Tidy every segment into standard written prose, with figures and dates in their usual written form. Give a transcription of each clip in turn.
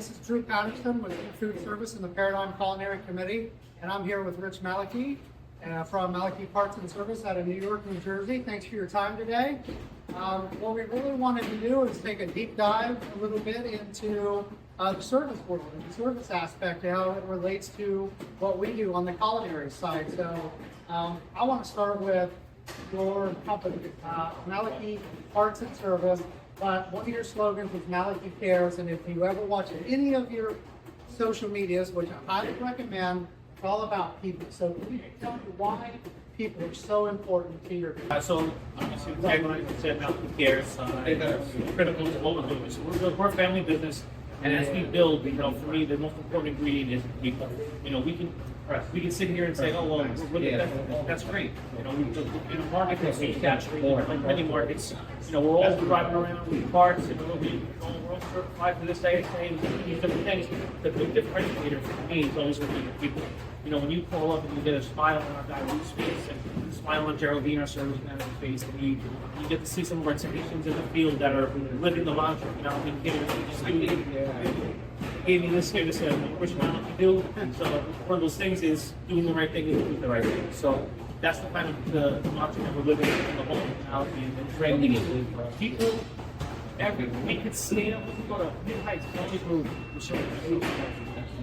this is Drew Patterson with Food Service and the Paradigm Culinary Committee, and I'm here with Rich Malachy from Malachy Parts and Service out of New York, New Jersey. Thanks for your time today. What we really wanted to do is take a deep dive a little bit into the service world and the service aspect, how it relates to what we do on the culinary side. So I want to start with your company, Malachy Parts and Service. But one of your slogans is Malachy Cares, and if you ever watch any of your social medias, which I highly recommend, it's all about people. So can you tell me why people are so important to your business? So obviously, the tagline said Malachy Cares. It's critical to what we're doing. So we're a family business, and as we build, for me, the most important ingredient is people. We can sit here and say, oh, well, we're the best. That's great. In a market that's so saturated, like many markets, we're all driving around with parts, and we're all certified for this day, these different things. The big differentiator for me is always going to be the people. When you call up and you get a smile on our guy Ruth's face, and a smile on Geraldine, our service manager's face, and you get to see some of our technicians in the field that are living the mantra, gave me this here to say, which one to do. And so one of those things is doing the right thing is doing the right thing. So that's the kind of the mantra that we're living in the whole mentality and training it. People, we could stand, we could go to new heights,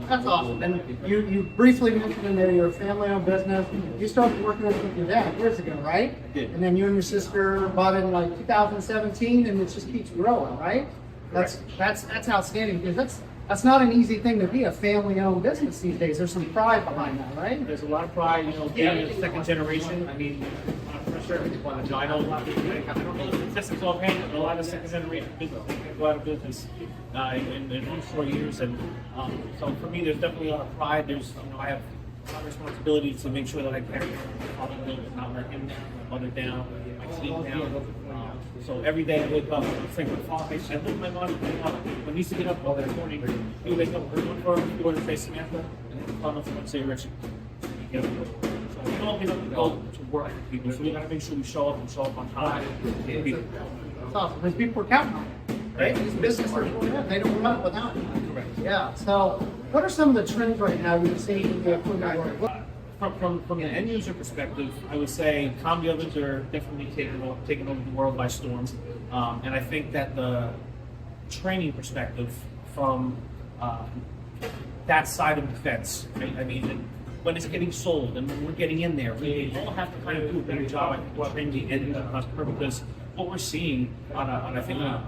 That's awesome. And you briefly mentioned in there you're a family-owned business. You started working with your dad years ago, right? I did. And then you and your sister bought it in like 2017, and it just keeps growing, right? That's outstanding, because that's not an easy thing to be, a family-owned business these days. There's some pride behind that, right? There's a lot of pride, being a second generation. I mean, pressure. I know a lot of people, I don't know the statistics offhand, but a lot of second generation businesses go out of business in 4 years. And so for me, there's definitely a lot of pride. I have a lot of responsibility to make sure that I carry on, not let him down, my mother down, my team down. So every day I wake up, it's like I live in my mom. When he used to get up all that morning, he would wake up for him, go to say Samantha, and then call him and say Richard. So we all get up and go to work with people, so we gotta make sure we show up on time. That's awesome, because people are counting on it, right? These businesses are going in, they don't run it without you. Correct. Yeah, so what are some of the trends right now you're seeing in the food world? From an end user perspective, I would say combi ovens are definitely taking over the world by storm, and I think that the training perspective from that side of the fence, right? I mean, when it's getting sold and when we're getting in there, we all have to kind of do a better job, I think, training the end user customer, because what we're seeing on a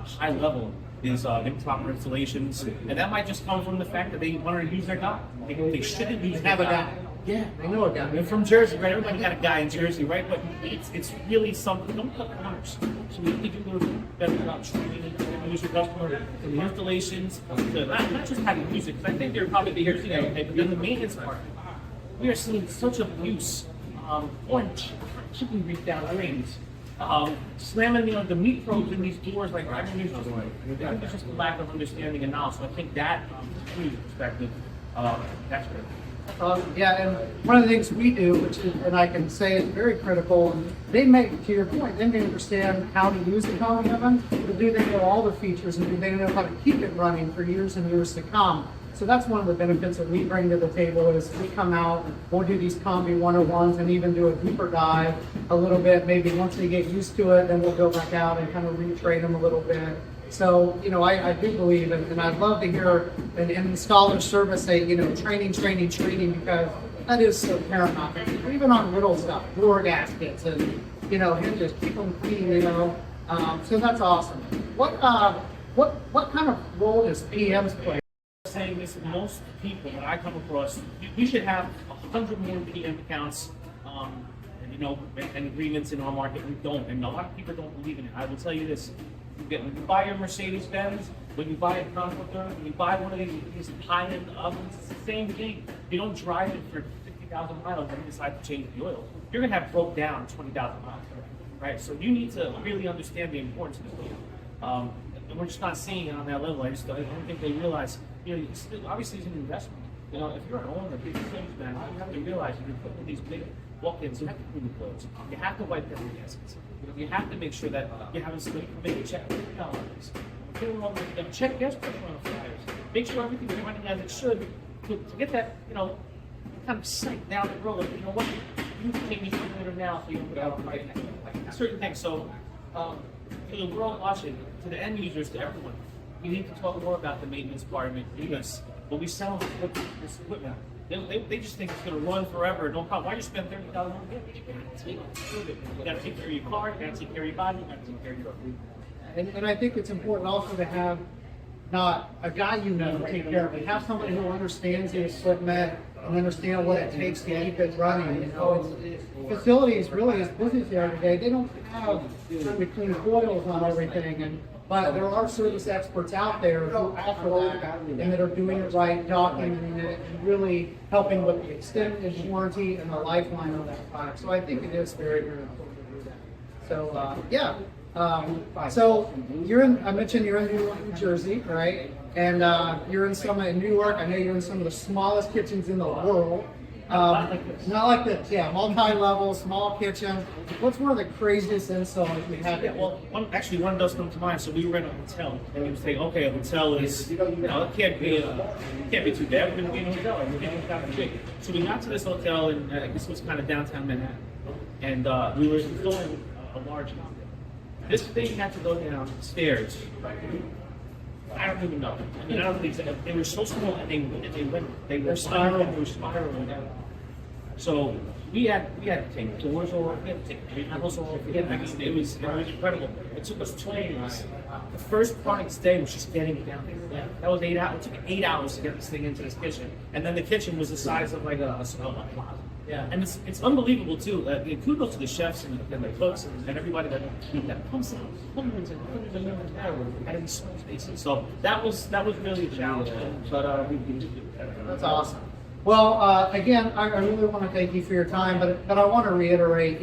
high level is improper installations, and that might just come from the fact that they want to use their guy. They shouldn't use Have a guy. Yeah, I know a guy. They're from Jersey, right? Everybody got a guy in Jersey, right? But it's really something. Don't cut corners. So we have to do a little better job training the user customer, from the installations, to not just how to use it, because I think they're probably the here today, okay? But then the maintenance part. We are seeing such abuse on chicken grease down drains. Slamming the meat probes in these doors, like I mean, it's just a lack of understanding and knowledge. So I think that, from the perspective, that's good. Yeah, and one of the things we do, which is, and I can say is very critical, they make, to your point, they understand how to use the combi oven, but do they know all the features, and do they know how to keep it running for years and years to come? So that's one of the benefits that we bring to the table is we come out, we'll do these combi 101s and even do a deeper dive a little bit. Maybe once they get used to it, then we'll go back out and kind of retrain them a little bit. So, I do believe, and I'd love to hear an installer service say, training, because that is so paramount. Even on little stuff, door gaskets and, hinges, keep them clean, so that's awesome. What kind of role does PMs play? Saying this, most people that I come across, we should have 100 more PM accounts, and agreements in our market. We don't, and a lot of people don't believe in it. I will tell you this. When you buy a Mercedes-Benz, when you buy a Conflict, when you buy one of these high-end ovens, it's the same thing. You don't drive it for 50,000 miles and you decide to change the oil. You're going to have broke down 20,000 miles, right? So you need to really understand the importance of this oil. And we're just not seeing it on that level. I don't think they realize, obviously it's an investment. If you're an owner, big things, man, you have to realize if you're putting these big walk-ins, you have to clean the clothes. You have to wipe down the gaskets. You have to make sure that you're having somebody come in and check $50. check gas pressure on the fryers. Make sure everything's running as it should to get that, kind of sight down the road. You know what? You can take me further now so you can put out right now. Certain things. So, to the world watching, to the end users, to everyone, we need to talk more about the maintenance department because when we sell this equipment, they just think it's going to run forever. No problem. Why you spend $30,000 on it? You got to take care of your car. You got to take care of your body. You got to take care of your food. And I think it's important also to have not a guy take care of it. Have somebody who understands the equipment and understand what it takes to keep it running. Facilities really, as busy as they are today, they don't have really clean coils on everything. But there are service experts out there who offer that and that are doing it right, documenting it, and really helping with the extended warranty and the lifeline of that product. So I think it is very, very important to do that. So so I mentioned you're in Newark, New Jersey, right? And you're in New York. I know you're in some of the smallest kitchens in the world. Not like this, multi-level, small kitchen. What's one of the craziest installs we had? Yeah, well, one does come to mind. So we were in a hotel, and we were saying, okay, a hotel is, it can't be too bad. We're going to be in a hotel, and we're getting kind of big. So we got to this hotel, and this was kind of downtown Manhattan, and we were installing a large house. This thing had to go downstairs. I don't even know. I mean, I don't think they were so small, and they were spiraling down. So we had to take doors off, we had to take panels off. It was incredible. It took us 20 minutes. The first part of the day was just getting it down there. That was 8 hours. It took 8 hours to get this thing into this kitchen, and then the kitchen was the size of like a closet. Yeah, and it's unbelievable too. Kudos to the chefs and the cooks and everybody that pumps out hundreds and hundreds of millions of hours out of these small spaces. So that was really a challenge, but we did it. That's awesome. Well, again, I really want to thank you for your time, but I want to reiterate,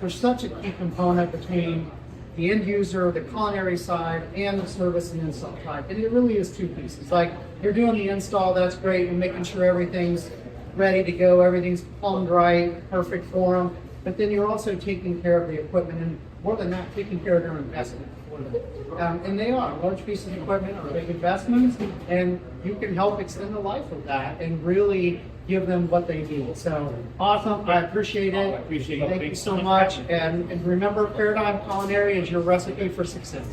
there's such a key component between the end user, the culinary side, and the service and install side, and it really is two pieces. Like you're doing the install, that's great, and making sure everything's ready to go, everything's plumbed right, perfect for them. But then you're also taking care of the equipment, and more than that, taking care of their investment. And they are large pieces of equipment, are big investments, and you can help extend the life of that and really give them what they need. So awesome! I appreciate it. Appreciate it. Thank you so much. And remember, Paradigm Culinary is your recipe for success.